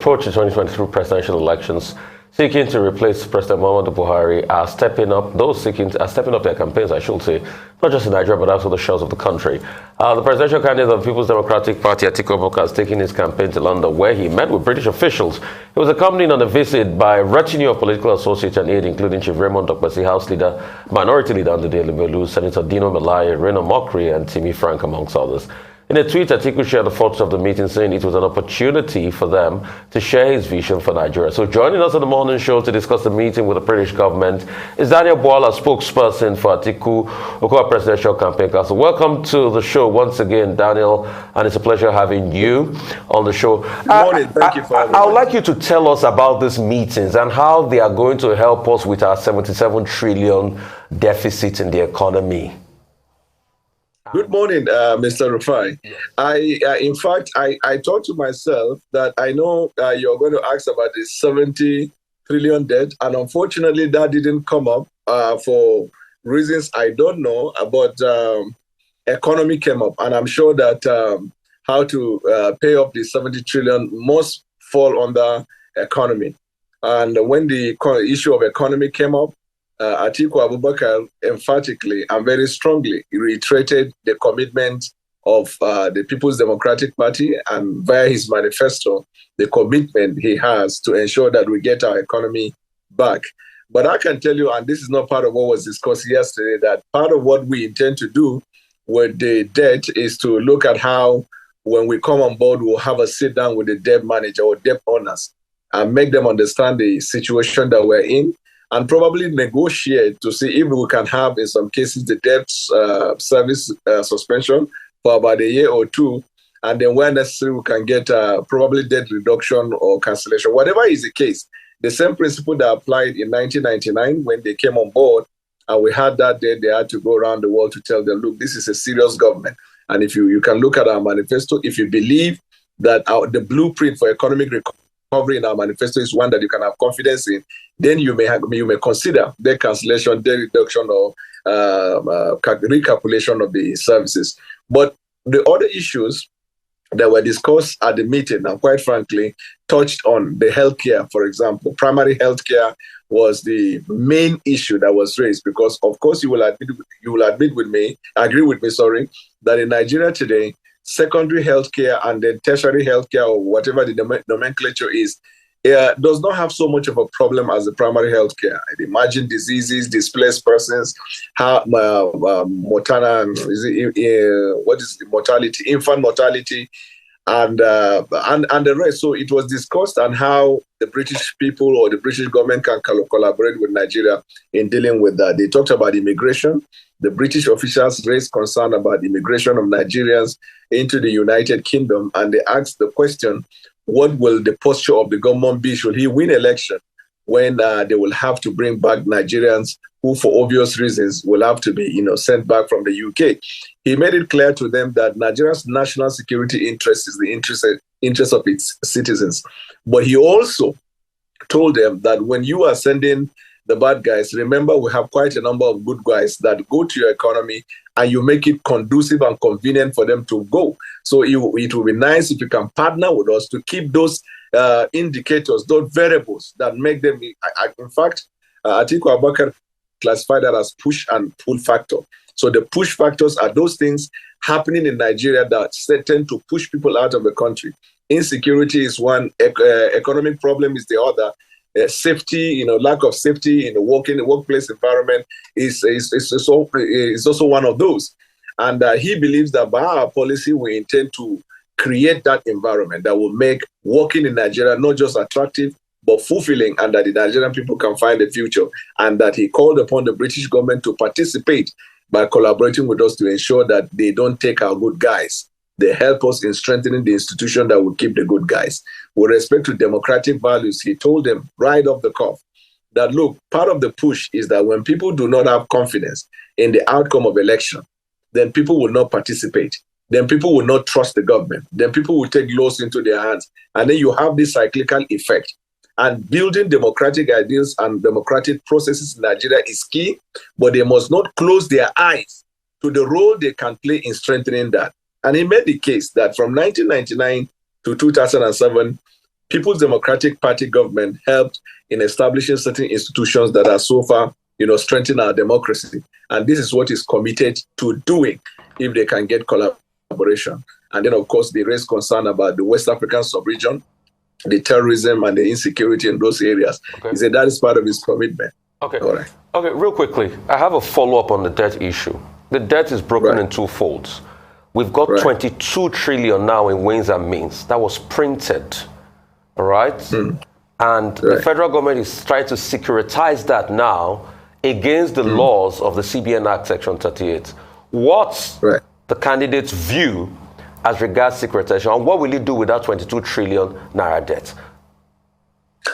Approach the 2023 presidential elections, seeking to replace President Muhammadu Buhari are stepping up. Those seeking are stepping up their campaigns, I should say, not just in Nigeria but also the shores of the country. The presidential candidate of the People's Democratic Party, Atiku, has taken his campaign to London, where he met with British officials. He was accompanied on a visit by a retinue of political associates and aid, including Chief Raymond Dokpesi, House Leader, Minority Leader under Belu, Senator Dino Melaye, Reno Mokri, and Timi Frank, amongst others. In a tweet, Atiku shared the photos of the meeting, saying it was an opportunity for them to share his vision for Nigeria. So joining us on the morning show to discuss the meeting with the British government is Daniel Bwala, spokesperson for Atiku Okowa Presidential Campaign Council. Welcome to the show once again, Daniel, and it's a pleasure having you on the show. Good morning. Thank you for having me. I would like you to tell us about these meetings and how they are going to help us with our 77 trillion deficit in the economy. Good morning, Mr. Rufai. In fact, I thought to myself that I know you're going to ask about the 70 trillion debt, and unfortunately that didn't come up for reasons I don't know, but economy came up, and I'm sure that how to pay off the 70 trillion must fall under economy. And when the issue of economy came up, Atiku Abubakar emphatically and very strongly reiterated the commitment of the People's Democratic Party, and via his manifesto, the commitment he has to ensure that we get our economy back. But I can tell you, and this is not part of what was discussed yesterday, that part of what we intend to do with the debt is to look at how, when we come on board, we'll have a sit down with the debt manager or debt owners and make them understand the situation that we're in, and probably negotiate to see if we can have, in some cases, the debt service suspension for about a year or two, and then where necessary, we can get probably debt reduction or cancellation. Whatever is the case, the same principle that applied in 1999 when they came on board, and we had that debt, they had to go around the world to tell them, look, this is a serious government. And if you can look at our manifesto, if you believe that the blueprint for economic recovery in our manifesto is one that you can have confidence in, then you may consider debt cancellation, debt reduction, or recalculation of the services. But the other issues that were discussed at the meeting, and quite frankly, touched on the healthcare, for example. Primary healthcare was the main issue that was raised, because, of course, you will agree with me, that in Nigeria today, secondary healthcare and then tertiary healthcare, or whatever the nomenclature is, does not have so much of a problem as the primary healthcare. Imagine diseases, displaced persons, mortality, infant mortality, and the rest. So it was discussed on how the British people or the British government can collaborate with Nigeria in dealing with that. They talked about immigration. The British officials raised concern about immigration of Nigerians into the United Kingdom, and they asked the question, what will the posture of the government be should he win election, when they will have to bring back Nigerians who, for obvious reasons, will have to be sent back from the UK. He made it clear to them that Nigeria's national security interest is the interest of its citizens. But he also told them that when you are sending the bad guys, remember we have quite a number of good guys that go to your economy, and you make it conducive and convenient for them to go. So it will be nice if you can partner with us to keep those indicators, those variables that make them, in fact, Atiku Abubakar classified that as push and pull factor. So the push factors are those things happening in Nigeria that tend to push people out of the country. Insecurity is one, economic problem is the other. Safety, lack of safety in the workplace environment is also one of those. And he believes that by our policy, we intend to create that environment that will make working in Nigeria not just attractive, but fulfilling, and that the Nigerian people can find a future. And that he called upon the British government to participate by collaborating with us to ensure that they don't take our good guys. They help us in strengthening the institution that will keep the good guys. With respect to democratic values, he told them right off the cuff that, look, part of the push is that when people do not have confidence in the outcome of election, then people will not participate. Then people will not trust the government. Then people will take laws into their hands. And then you have this cyclical effect. And building democratic ideals and democratic processes in Nigeria is key, but they must not close their eyes to the role they can play in strengthening that. And he made the case that from 1999 to 2007, People's Democratic Party government helped in establishing certain institutions that are so far, strengthening our democracy. And this is what is committed to doing if they can get collaboration. And then, of course, they raise concern about the West African sub-region, the terrorism and the insecurity in those areas. Okay. He said that is part of his commitment. Okay. All right. Okay, real quickly, I have a follow-up on the debt issue. The debt is broken in two folds. We've got 22 trillion now in ways and means. That was printed, all right? And the federal government is trying to securitize that now against the laws of the CBN Act, Section 38. What's the candidate's view as regards securitization, and what will he do with that 22 trillion naira debt?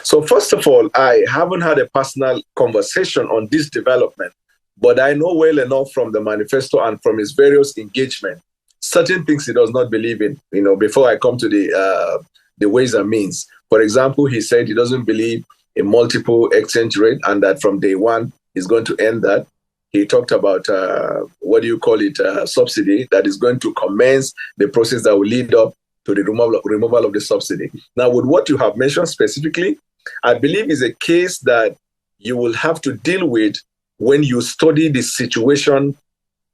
So first of all, I haven't had a personal conversation on this development, but I know well enough from the manifesto and from his various engagement, certain things he does not believe in, before I come to the ways and means. For example, he said he doesn't believe in multiple exchange rate and that from day one, he's going to end that. He talked about, subsidy, that is going to commence the process that will lead up to the removal of the subsidy. Now, with what you have mentioned specifically, I believe is a case that you will have to deal with when you study the situation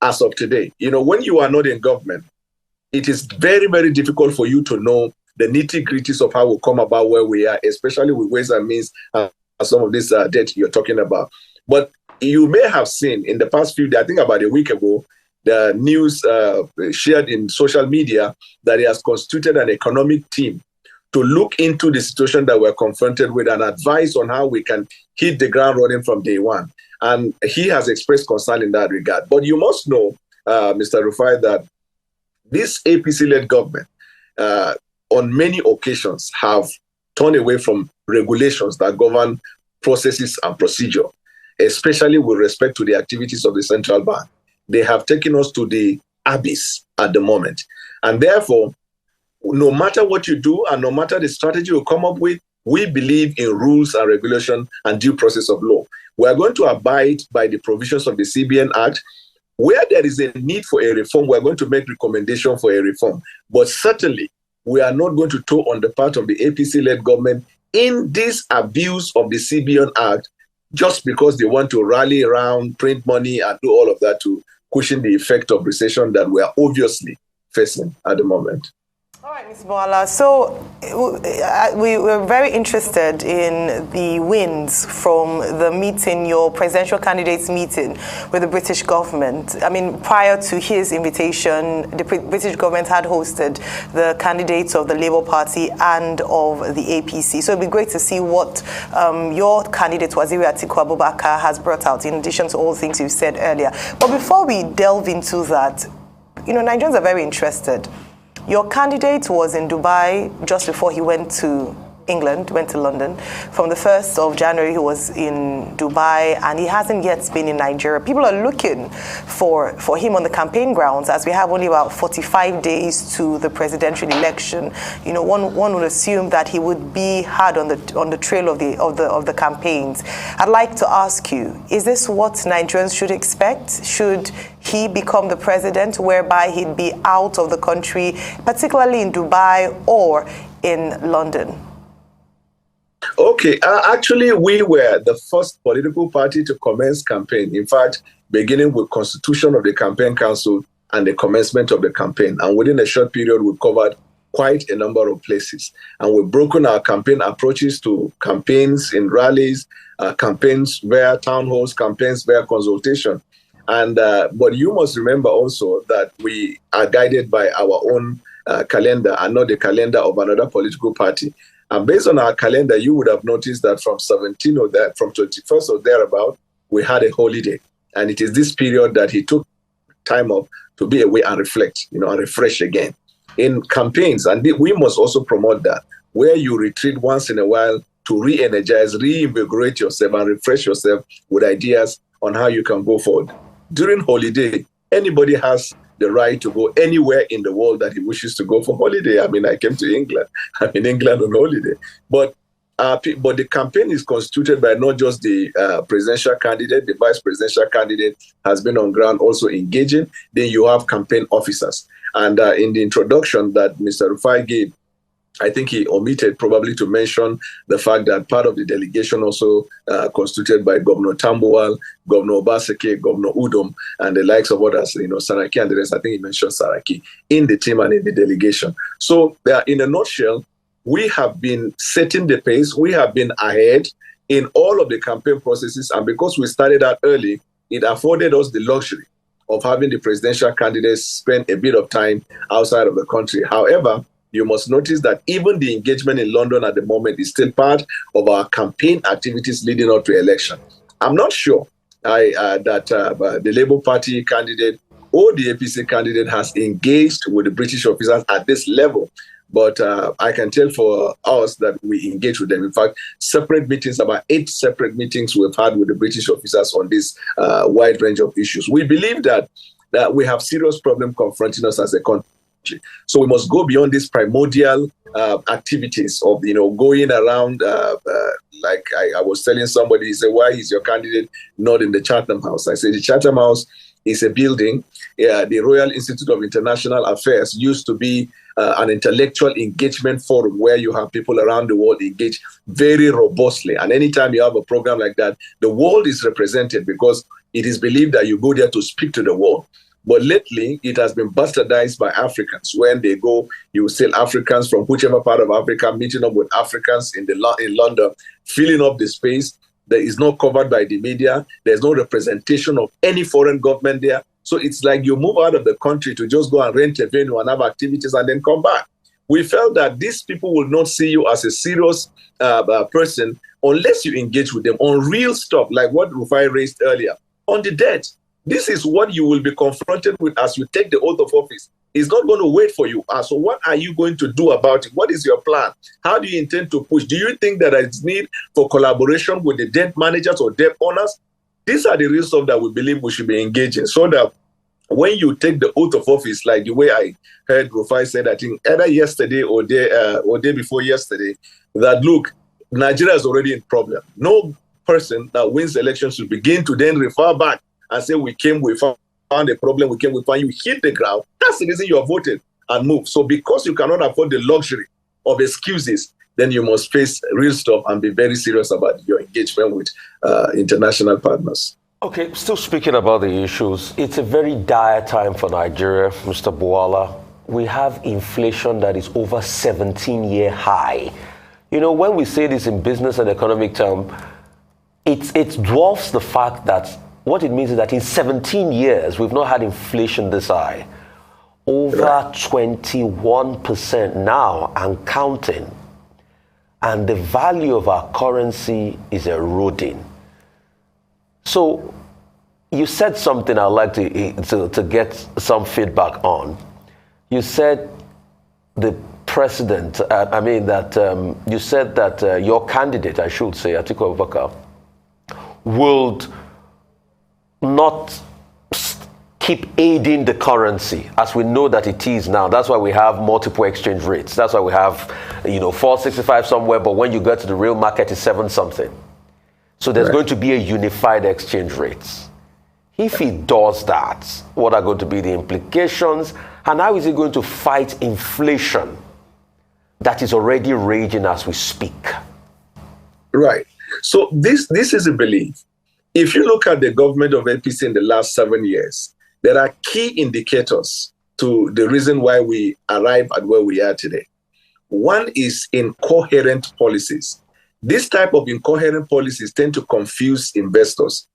as of today. When you are not in government, it is very, very difficult for you to know the nitty-gritties of how we come about where we are, especially with ways and means and some of this debt you're talking about. But you may have seen in the past few days, I think about a week ago, the news shared in social media that he has constituted an economic team to look into the situation that we're confronted with and advise on how we can hit the ground running from day one. And he has expressed concern in that regard. But you must know, Mr. Rufai, that this APC-led government on many occasions have turned away from regulations that govern processes and procedure, especially with respect to the activities of the central bank. They have taken us to the abyss at the moment. And therefore, no matter what you do and no matter the strategy you come up with, we believe in rules and regulation and due process of law. We are going to abide by the provisions of the CBN Act. Where there is a need for a reform, we are going to make recommendation for a reform. But certainly, we are not going to toe on the part of the APC-led government in this abuse of the CBN Act just because they want to rally around, print money, and do all of that to cushion the effect of recession that we are obviously facing at the moment. All right, Ms. Bwala. So we were very interested in the wins from the meeting, your presidential candidates meeting with the British government. I mean, prior to his invitation, the British government had hosted the candidates of the Labour Party and of the APC. So it'd be great to see what your candidate, Waziri Atiku Abubakar, has brought out, in addition to all the things you've said earlier. But before we delve into that, Nigerians are very interested. Your candidate was in Dubai just before he went to England, went to London. From the 1st of January, he was in Dubai, and he hasn't yet been in Nigeria. People are looking for him on the campaign grounds, as we have only about 45 days to the presidential election. One would assume that he would be hard on the trail of the campaigns. I'd like to ask you, is this what Nigerians should expect? Should he become the president, whereby he'd be out of the country, particularly in Dubai or in London? Okay, actually, we were the first political party to commence campaign. In fact, beginning with constitution of the campaign council and the commencement of the campaign. And within a short period, we covered quite a number of places. And we've broken our campaign approaches to campaigns in rallies, campaigns via town halls, campaigns via consultation. And but you must remember also that we are guided by our own calendar and not the calendar of another political party. And based on our calendar, you would have noticed that from 17 or that, from 21st or thereabout, we had a holiday. And it is this period that he took time off to be away and reflect, and refresh again. In campaigns, and we must also promote that, where you retreat once in a while to re-energize, reinvigorate yourself and refresh yourself with ideas on how you can go forward. During holiday, anybody has the right to go anywhere in the world that he wishes to go for holiday. I mean, I came to England. I'm in England on holiday. But the campaign is constituted by not just the presidential candidate, the vice presidential candidate has been on ground also engaging. Then you have campaign officers. And in the introduction that Mr. Rufai gave, I think he omitted probably to mention the fact that part of the delegation also constituted by Governor Tambuwal, Governor Obaseki, Governor Udom, and the likes of others, Saraki and the rest. I think he mentioned Saraki in the team and in the delegation. So in a nutshell, we have been setting the pace. We have been ahead in all of the campaign processes. And because we started out early, it afforded us the luxury of having the presidential candidates spend a bit of time outside of the country. However, you must notice that even the engagement in London at the moment is still part of our campaign activities leading up to election. I'm not sure that the Labour Party candidate or the APC candidate has engaged with the British officers at this level. But I can tell for us that we engage with them. In fact, separate meetings, about 8 separate meetings we've had with the British officers on this wide range of issues. We believe that we have serious problem confronting us as a country. So we must go beyond these primordial activities of, going around, like I was telling somebody, he said, why is your candidate not in the Chatham House? I said, the Chatham House is a building. The Royal Institute of International Affairs used to be an intellectual engagement forum where you have people around the world engage very robustly. And anytime you have a program like that, the world is represented because it is believed that you go there to speak to the world. But lately, it has been bastardized by Africans. When they go, you see Africans from whichever part of Africa meeting up with Africans in London, filling up the space that is not covered by the media. There's no representation of any foreign government there. So it's like you move out of the country to just go and rent a venue and have activities and then come back. We felt that these people will not see you as a serious person unless you engage with them on real stuff, like what Rufai raised earlier, on the debt. This is what you will be confronted with as you take the oath of office. It's not going to wait for you. So what are you going to do about it? What is your plan? How do you intend to push? Do you think that there is need for collaboration with the debt managers or debt owners? These are the real stuff that we believe we should be engaging, so that when you take the oath of office, like the way I heard Rufai said, I think either yesterday or day before yesterday, that look, Nigeria is already in problem. No person that wins the election should begin to then refer back and say, we found a problem, we found you hit the ground. That's the reason you have voted and moved. So because you cannot afford the luxury of excuses, then you must face real stuff and be very serious about your engagement with international partners. Okay, still speaking about the issues, it's a very dire time for Nigeria, Mr. Bwala. We have inflation that is over 17-year high. When we say this in business and economic terms, it dwarfs the fact that what it means is that in 17 years, we've not had inflation this high. Over 21% now and counting. And the value of our currency is eroding. So you said something I'd like to get some feedback on. You said the president, you said that your candidate, I should say, Atiku Abubakar, would not keep aiding the currency as we know that it is now. That's why we have multiple exchange rates. That's why we have, 465 somewhere, but when you get to the real market, it's 7 something. So there's going to be a unified exchange rates. If he does that, what are going to be the implications? And how is he going to fight inflation that is already raging as we speak? Right. So this is a belief. If you look at the government of APC in the last 7 years, there are key indicators to the reason why we arrive at where we are today. One is incoherent policies. This type of incoherent policies tend to confuse investors,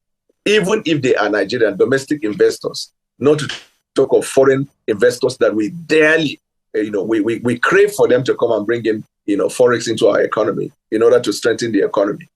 even if they are Nigerian domestic investors, not to talk of foreign investors that we dearly, we crave for them to come and bring in, forex into our economy in order to strengthen the economy.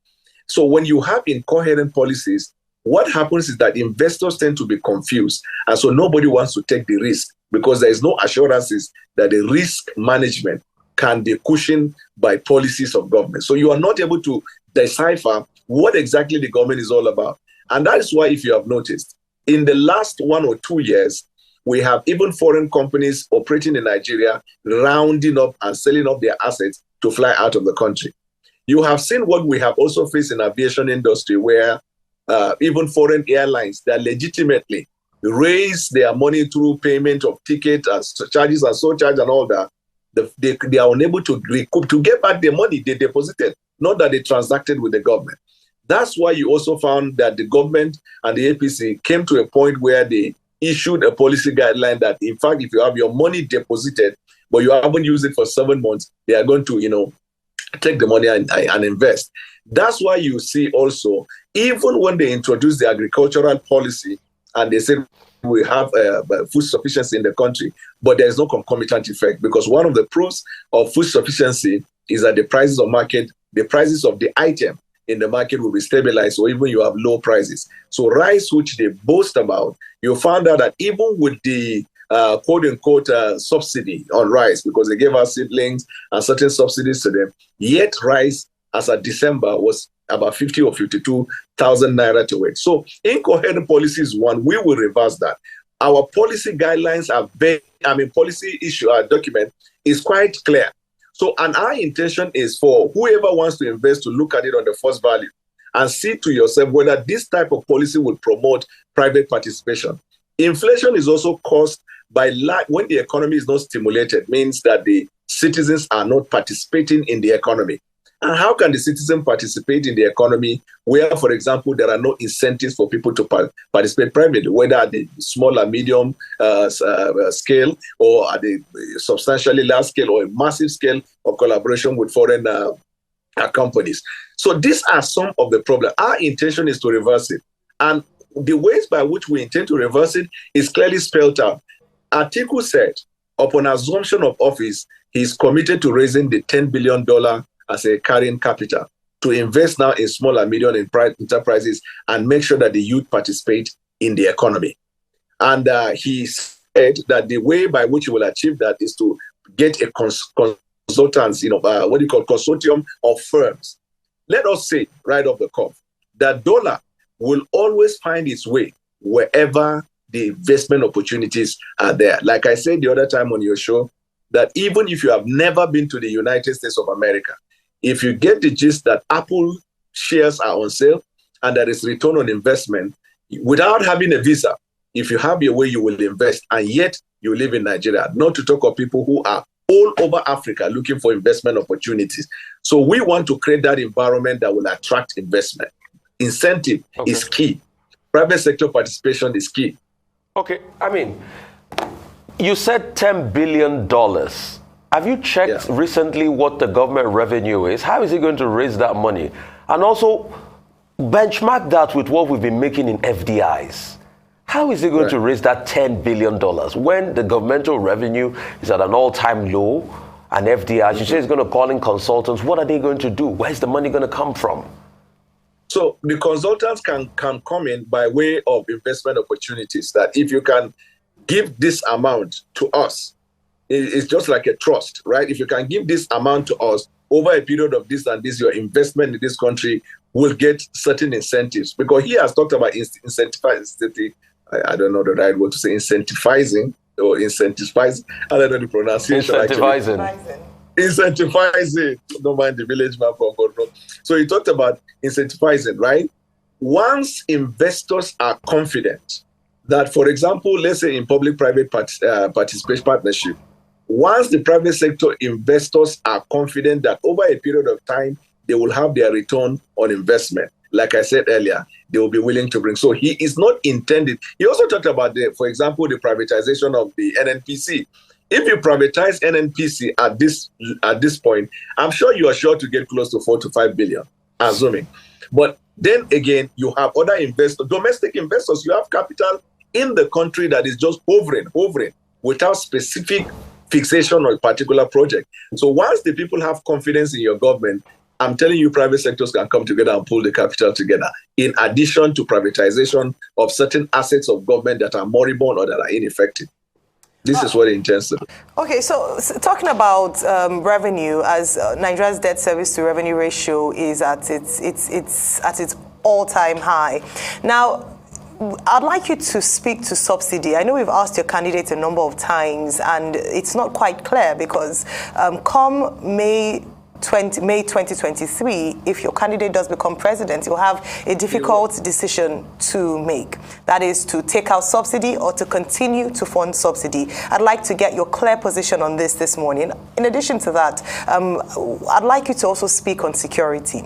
So when you have incoherent policies, what happens is that investors tend to be confused. And so nobody wants to take the risk because there is no assurances that the risk management can be cushioned by policies of government. So you are not able to decipher what exactly the government is all about. And that is why, if you have noticed, in the last 1 or 2 years, we have even foreign companies operating in Nigeria rounding up and selling off their assets to fly out of the country. You have seen what we have also faced in the aviation industry, where even foreign airlines that legitimately raise their money through payment of tickets and charges and surcharge and all that, they are unable to recoup, to get back the money they deposited, not that they transacted with the government. That's why you also found that the government and the APC came to a point where they issued a policy guideline that, in fact, if you have your money deposited, but you haven't used it for 7 months, they are going to, take the money and invest. That's why you see also, even when they introduced the agricultural policy and they said we have food sufficiency in the country, but there is no concomitant effect, because one of the proofs of food sufficiency is that the prices of the item in the market will be stabilized, or even you have low prices. So rice, which they boast about, you found out that even with the quote-unquote subsidy on rice, because they gave us seedlings and certain subsidies to them, yet rice as of December was about 50 or 52,000 naira to it. So incoherent policy is one. We will reverse that. Our policy guidelines are policy issue, our document is quite clear. So, and our intention is for whoever wants to invest to look at it on the first value and see to yourself whether this type of policy will promote private participation. Inflation is also caused by when the economy is not stimulated, means that the citizens are not participating in the economy. And how can the citizen participate in the economy where, for example, there are no incentives for people to participate privately, whether at the small or medium scale, or at the substantially large scale, or a massive scale of collaboration with foreign companies? So these are some of the problems. Our intention is to reverse it. And the ways by which we intend to reverse it is clearly spelled out. Atiku said, upon assumption of office, he's committed to raising the $10 billion as a carrying capital to invest now in small and medium enterprises and make sure that the youth participate in the economy. And he said that the way by which he will achieve that is to get a consultants, consortium of firms. Let us say right off the cuff that dollar will always find its way wherever the investment opportunities are there. Like I said the other time on your show, that even if you have never been to the United States of America, if you get the gist that Apple shares are on sale and there is return on investment, without having a visa, if you have your way, you will invest, and yet you live in Nigeria, not to talk of people who are all over Africa looking for investment opportunities. So we want to create that environment that will attract investment. Incentive is key. Private sector participation is key. Okay, you said $10 billion. Have you checked recently what the government revenue is? How is it going to raise that money? And also benchmark that with what we've been making in FDIs. How is it going to raise that $10 billion when the governmental revenue is at an all-time low, and FDIs, you say it's going to call in consultants? What are they going to do? Where's the money going to come from? So the consultants can come in by way of investment opportunities, that if you can give this amount to us, it's just like a trust, right? If you can give this amount to us over a period of this and this, your investment in this country will get certain incentives. Because he has talked about incentivizing, I don't know the right word to say, incentivizing or incentivizing. I don't know the pronunciation. Incentivizing. Don't mind the village man from Godro. So he talked about incentivizing, right? Once investors are confident that, for example, let's say in public-private participation partnership, once the private sector investors are confident that over a period of time, they will have their return on investment, like I said earlier, they will be willing to bring. So he is not intended. He also talked about, for example, the privatization of the NNPC. If you privatize NNPC at this point, I'm sure you are sure to get close to 4 to 5 billion, assuming. But then again, you have other investors, domestic investors. You have capital in the country that is just hovering without specific fixation on a particular project. So once the people have confidence in your government, I'm telling you, private sectors can come together and pull the capital together, in addition to privatization of certain assets of government that are moribund or that are ineffective. This is what it intends to do. Okay, so talking about revenue, as Nigeria's debt service to revenue ratio is at its all-time high. Now, I'd like you to speak to subsidy. I know we've asked your candidate a number of times, and it's not quite clear because come May May 2023, if your candidate does become president, you'll have a difficult decision to make. That is to take out subsidy or to continue to fund subsidy. I'd like to get your clear position on this morning. In addition to that, I'd like you to also speak on security.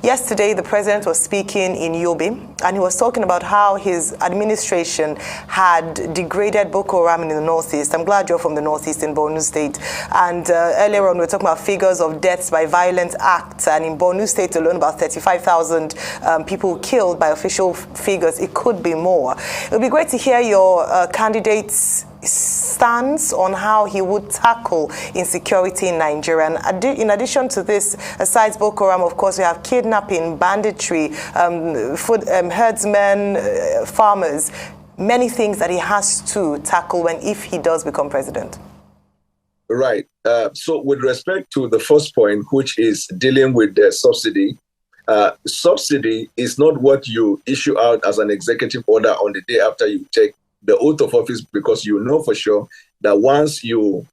Yesterday, the president was speaking in Yobe, and he was talking about how his administration had degraded Boko Haram in the Northeast. I'm glad you're from the Northeast in Borno State. And earlier on, we were talking about figures of deaths by violent acts, and in Borno State alone, about 35,000 people killed by official figures. It could be more. It would be great to hear your candidate's stance on how he would tackle insecurity in Nigeria. And in addition to this, aside Boko Haram, of course, we have kidnapping, banditry, herdsmen, farmers, many things that he has to tackle if he does become president. Right. So with respect to the first point, which is dealing with the subsidy, subsidy is not what you issue out as an executive order on the day after you take the oath of office, because you know for sure that once you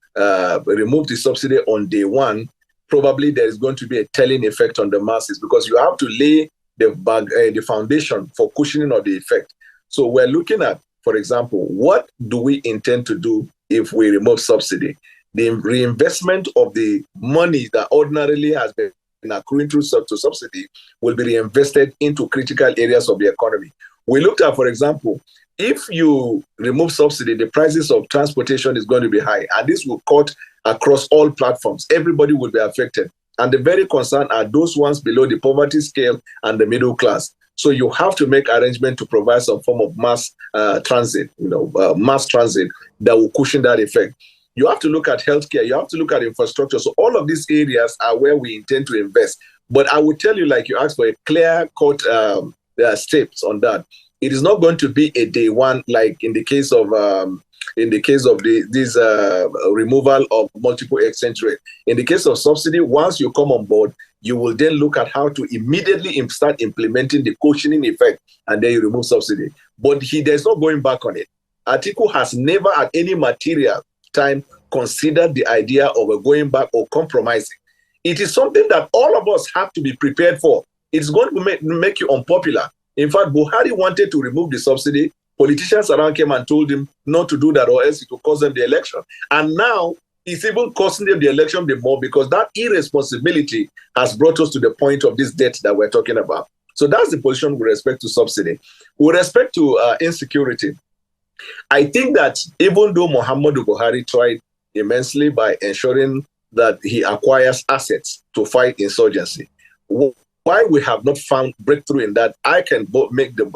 remove the subsidy on day one, probably there is going to be a telling effect on the masses, because you have to lay the foundation for cushioning of the effect. So we're looking at, for example, what do we intend to do if we remove subsidy? The reinvestment of the money that ordinarily has been accruing through subsidy will be reinvested into critical areas of the economy. We looked at, for example, if you remove subsidy, the prices of transportation is going to be high, and this will cut across all platforms. Everybody will be affected. And the very concerned are those ones below the poverty scale and the middle class. So you have to make arrangement to provide some form of mass transit, mass transit that will cushion that effect. You have to look at healthcare. You have to look at infrastructure. So all of these areas are where we intend to invest. But I would tell you, like you asked for a clear-cut steps on that. It is not going to be a day one, like in the case of this removal of multiple exchange rate. In the case of subsidy, once you come on board, you will then look at how to immediately start implementing the cushioning effect, and then you remove subsidy. But there's no going back on it. Atiku has never at any material time considered the idea of going back or compromising. It is something that all of us have to be prepared for. It's going to make you unpopular. In fact, Buhari wanted to remove the subsidy. Politicians around came and told him not to do that, or else it will cost them the election. And now it's even costing them the election the more, because that irresponsibility has brought us to the point of this debt that we're talking about. So that's the position with respect to subsidy. With respect to insecurity, I think that even though Muhammadu Buhari tried immensely by ensuring that he acquires assets to fight insurgency, why we have not found breakthrough in that, I can make the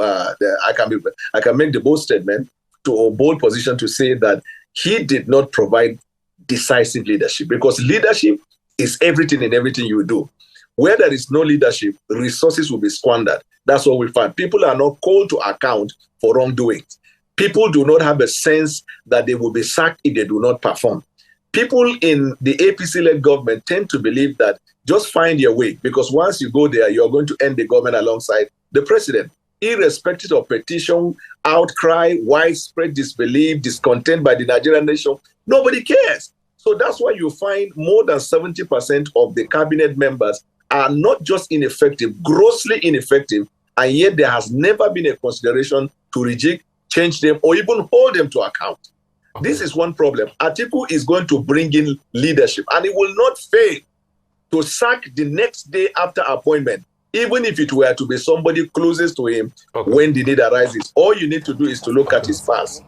bold statement a bold position to say that he did not provide decisive leadership, because leadership is everything in everything you do. Where there is no leadership, resources will be squandered. That's what we find. People are not called to account for wrongdoings. People do not have a sense that they will be sacked if they do not perform. People in the APC-led government tend to believe that just find your way, because once you go there, you're going to end the government alongside the president. Irrespective of petition, outcry, widespread disbelief, discontent by the Nigerian nation, nobody cares. So that's why you find more than 70% of the cabinet members are not just ineffective, grossly ineffective, and yet there has never been a consideration to reject, change them, or even hold them to account. This is one problem. Atiku is going to bring in leadership, and it will not fail to sack the next day after appointment, even if it were to be somebody closest to him when the need arises. All you need to do is to look at his past.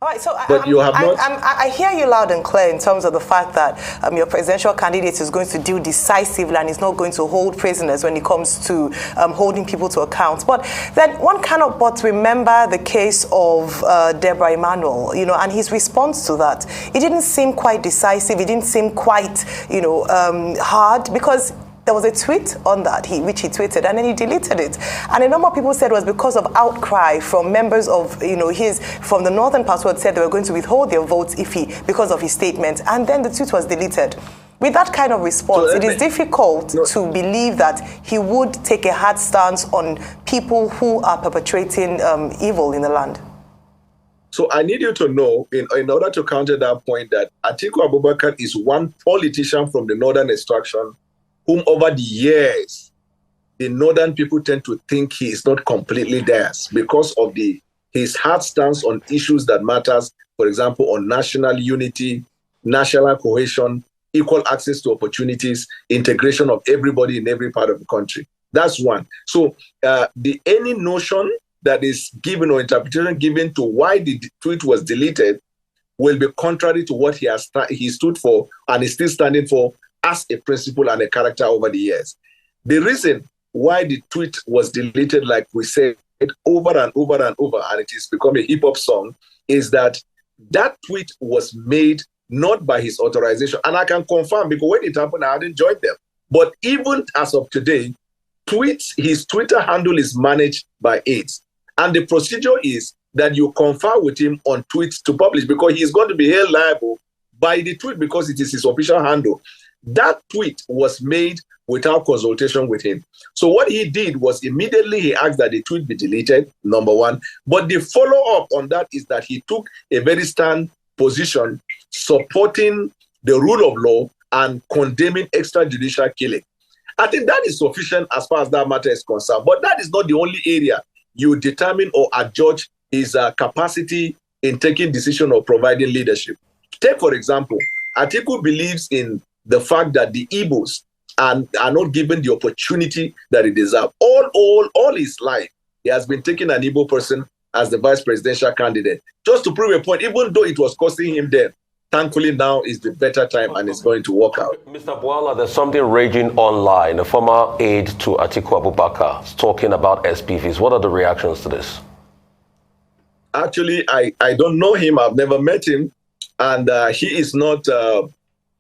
All right, so I hear you loud and clear in terms of the fact that your presidential candidate is going to deal decisively and is not going to hold prisoners when it comes to holding people to account. But then one cannot but remember the case of Deborah Emanuel, and his response to that. It didn't seem quite decisive. It didn't seem quite, hard, because there was a tweet on that, which he tweeted, and then he deleted it. And a number of people said it was because of outcry from members of, from the northern part who had said they were going to withhold their votes because of his statement. And then the tweet was deleted. With that kind of response, it is difficult to believe that he would take a hard stance on people who are perpetrating evil in the land. So I need you to know, in order to counter that point, that Atiku Abubakar is one politician from the northern extraction whom over the years, the northern people tend to think he is not completely theirs because of his hard stance on issues that matters, for example, on national unity, national cohesion, equal access to opportunities, integration of everybody in every part of the country. That's one. So any notion that is given or interpretation given to why the tweet was deleted will be contrary to what he stood for and is still standing for as a principle and a character over the years. The reason why the tweet was deleted, like we said, over and over and over, and it has become a hip-hop song, is that tweet was made not by his authorization. And I can confirm, because when it happened, I hadn't joined them. But even as of today, his Twitter handle is managed by AIDS. And the procedure is that you confer with him on tweets to publish, because he's going to be held liable by the tweet because it is his official handle. That tweet was made without consultation with him. So what he did was immediately he asked that the tweet be deleted, number one. But the follow-up on that is that he took a very stern position supporting the rule of law and condemning extrajudicial killing. I think that is sufficient as far as that matter is concerned. But that is not the only area you determine or adjudge his capacity in taking decision or providing leadership. Take, for example, Atiku believes in the fact that the Igbos are not given the opportunity that they deserve. All his life, he has been taking an Igbo person as the vice presidential candidate. Just to prove a point, even though it was costing him death, thankfully now is the better time and it's going to work out. Mr. Bwala, there's something raging online. A former aide to Atiku Abubakar is talking about SPVs. What are the reactions to this? Actually, I don't know him. I've never met him. And he is not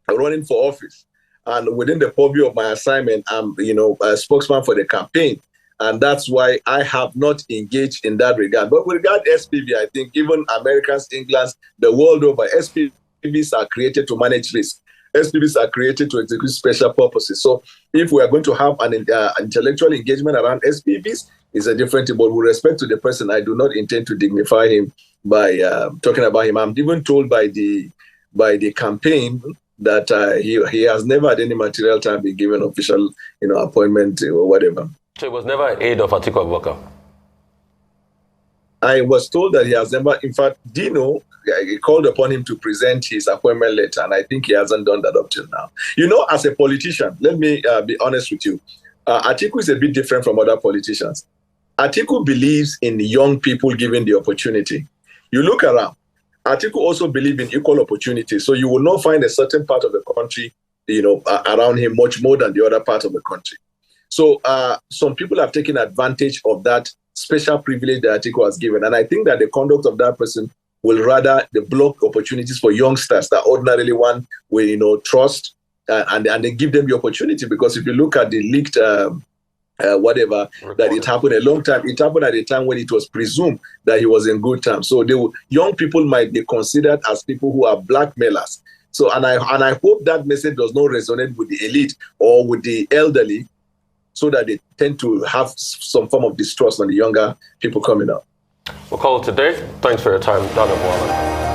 running for office. And within the purview of my assignment, I'm a spokesman for the campaign. And that's why I have not engaged in that regard. But with regard to SPV, I think even Americans, England, the world over, SPVs are created to manage risk. SPVs are created to execute special purposes. So if we are going to have an intellectual engagement around SPVs, it's a different thing. But with respect to the person, I do not intend to dignify him by talking about him. I'm even told by the campaign that he has never at any material time been given official appointment or whatever. So he was never an aide of Atiku Abubakar? I was told that he has never, in fact, Dino called upon him to present his appointment letter, and I think he hasn't done that up till now. As a politician, let me be honest with you, Atiku is a bit different from other politicians. Atiku believes in young people given the opportunity. You look around, Atiku also believes in equal opportunity, so you will not find a certain part of the country, around him much more than the other part of the country. So some people have taken advantage of that special privilege that Atiku has given. And I think that the conduct of that person will rather block opportunities for youngsters that ordinarily one will, trust and they give them the opportunity. Because if you look at the leaked whatever, that it happened a long time. It happened at a time when it was presumed that he was in good terms. So young people might be considered as people who are blackmailers. So and I hope that message does not resonate with the elite or with the elderly, so that they tend to have some form of distrust on the younger people coming up. We'll call it today. Thanks for your time, Dr. Bwala.